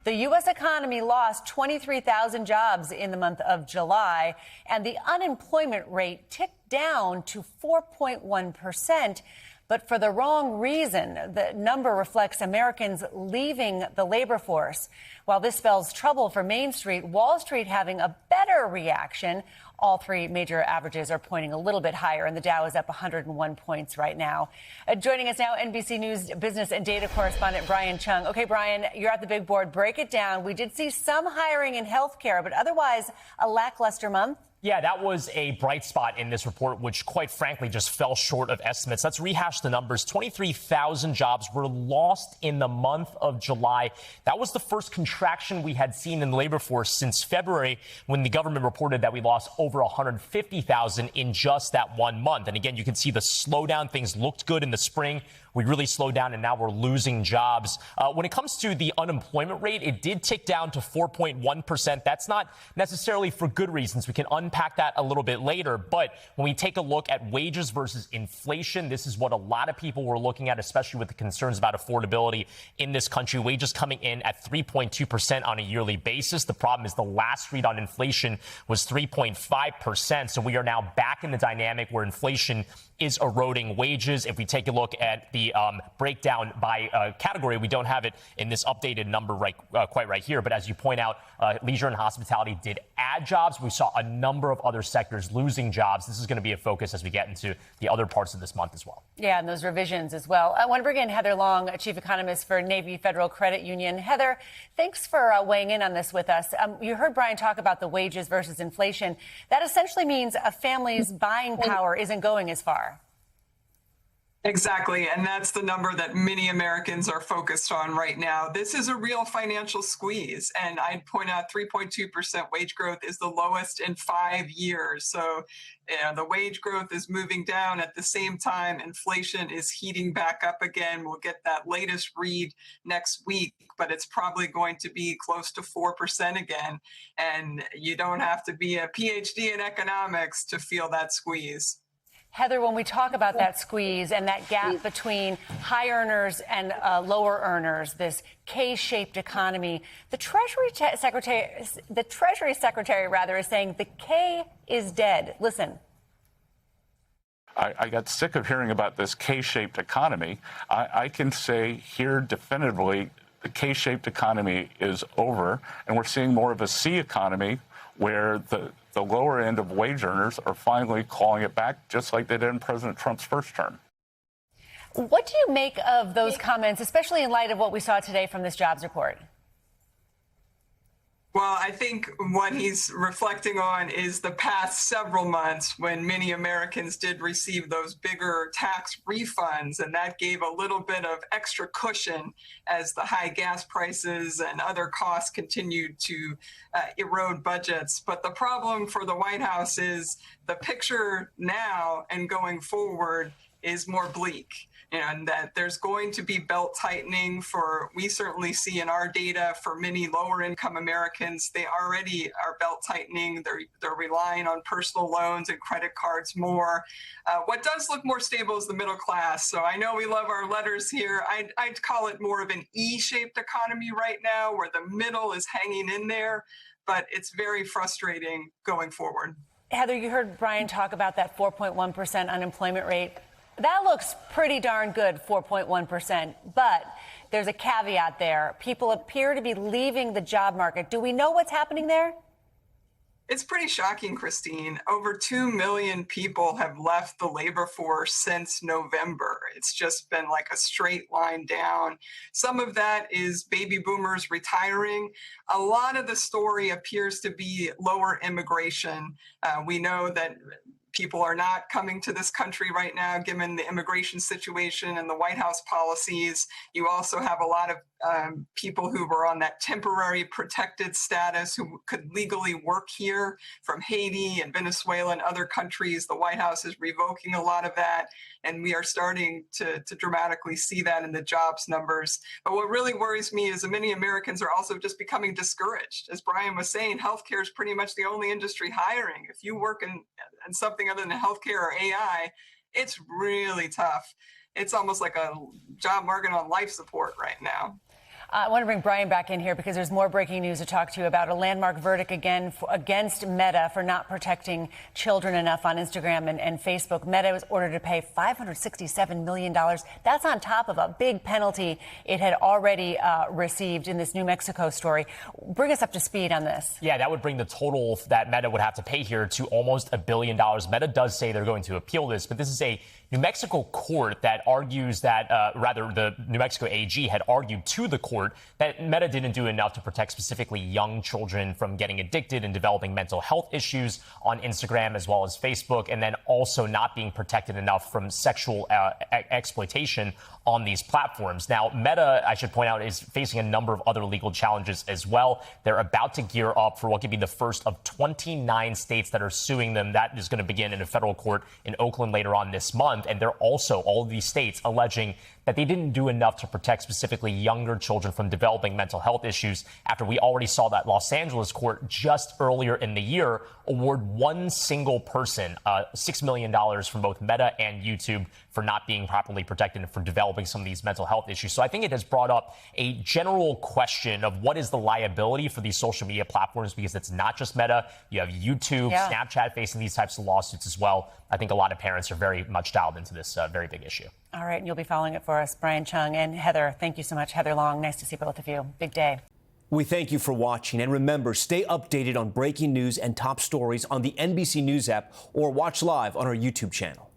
The U.S. economy lost 23,000 jobs in the month of July, and the unemployment rate ticked down to 4.1%. But for the wrong reason. The number reflects Americans leaving the labor force. While this spells trouble for Main Street, Wall Street having a better reaction. All three major averages are pointing a little bit higher, and the Dow is up 101 points right now. Joining us now, NBC News business and data correspondent Brian Cheung. Okay, Brian, you're at the big board. Break it down. We did see some hiring in healthcare, but otherwise a lackluster month. Yeah, that was a bright spot in this report, which quite frankly just fell short of estimates. Let's rehash the numbers. 23,000 jobs were lost in the month of July. That was the first contraction we had seen in the labor force since February, when the government reported that we lost over 150,000 in just that 1 month. And again, you can see the slowdown. Things looked good in the spring. We really slowed down, and now we're losing jobs. When it comes to the unemployment rate, it did tick down to 4.1%. That's not necessarily for good reasons. We can unpack that a little bit later. But when we take a look at wages versus inflation, this is what a lot of people were looking at, especially with the concerns about affordability in this country. Wages coming in at 3.2% on a yearly basis. The problem is the last read on inflation was 3.5%. So we are now back in the dynamic where inflation is eroding wages. If we take a look at the breakdown by category, we don't have it in this updated number quite right here. But as you point out, leisure and hospitality did add jobs. We saw a number of other sectors losing jobs. This is going to be a focus as we get into the other parts of this month as well. Yeah, and those revisions as well. I want to bring in Heather Long, chief economist for Navy Federal Credit Union. Heather, thanks for weighing in on this with us. You heard Brian talk about the wages versus inflation. That essentially means a family's buying power isn't going as far. Exactly. And that's the number that many Americans are focused on right now. This is a real financial squeeze. And I'd point out 3.2% wage growth is the lowest in 5 years. So the wage growth is moving down. At the same time, inflation is heating back up again. We'll get that latest read next week, but it's probably going to be close to 4% again. And you don't have to be a PhD in economics to feel that squeeze. Heather, when we talk about that squeeze and that gap between high earners and lower earners, this K-shaped economy, the Treasury Secretary is saying the K is dead. Listen. I got sick of hearing about this K-shaped economy. I can say here definitively the K-shaped economy is over, and we're seeing more of a C economy where the lower end of wage earners are finally calling it back, just like they did in President Trump's first term. What do you make of those comments, especially in light of what we saw today from this jobs report? Well, I think what he's reflecting on is the past several months when many Americans did receive those bigger tax refunds, and that gave a little bit of extra cushion as the high gas prices and other costs continued to erode budgets. But the problem for the White House is the picture now and going forward is more bleak. And that there's going to be belt tightening we certainly see in our data for many lower income Americans, they already are belt tightening. They're relying on personal loans and credit cards more. What does look more stable is the middle class. So I know we love our letters here. I'd call it more of an E-shaped economy right now, where the middle is hanging in there, but it's very frustrating going forward. Heather, you heard Brian talk about that 4.1% unemployment rate. That looks pretty darn good, 4.1%, but there's a caveat there. People appear to be leaving the job market. Do we know what's happening there? It's pretty shocking, Christine. Over 2 million people have left the labor force since November. It's just been like a straight line down. Some of that is baby boomers retiring. A lot of the story appears to be lower immigration. We know that people are not coming to this country right now, given the immigration situation and the White House policies. You also have a lot of people who were on that temporary protected status who could legally work here from Haiti and Venezuela and other countries. The White House is revoking a lot of that, and we are starting to dramatically see that in the jobs numbers. But what really worries me is that many Americans are also just becoming discouraged. As Brian was saying, healthcare is pretty much the only industry hiring. If you work in something other than healthcare or AI, it's really tough. It's almost like a job market on life support right now. I want to bring Brian back in here because there's more breaking news to talk to you about. A landmark verdict again against Meta for not protecting children enough on Instagram and Facebook. Meta was ordered to pay $567 million. That's on top of a big penalty it had already received in this New Mexico story. Bring us up to speed on this. Yeah, that would bring the total that Meta would have to pay here to almost $1 billion. Meta does say they're going to appeal this, but this is a New Mexico court that argues that, rather, the New Mexico AG had argued to the court that Meta didn't do enough to protect specifically young children from getting addicted and developing mental health issues on Instagram as well as Facebook, and then also not being protected enough from sexual exploitation on these platforms. Now, Meta, I should point out, is facing a number of other legal challenges as well. They're about to gear up for what could be the first of 29 states that are suing them. That is going to begin in a federal court in Oakland later on this month. And they're also, all of these states, alleging that they didn't do enough to protect specifically younger children from developing mental health issues after we already saw that Los Angeles court just earlier in the year award one single person $6 million from both Meta and YouTube for not being properly protected and for developing some of these mental health issues. So I think it has brought up a general question of what is the liability for these social media platforms, because it's not just Meta. You have YouTube, Snapchat facing these types of lawsuits as well. I think a lot of parents are very much dialed into this very big issue. All right, and you'll be following it for us, Brian Cheung and Heather. Thank you so much, Heather Long. Nice to see both of you. Big day. We thank you for watching. And remember, stay updated on breaking news and top stories on the NBC News app or watch live on our YouTube channel.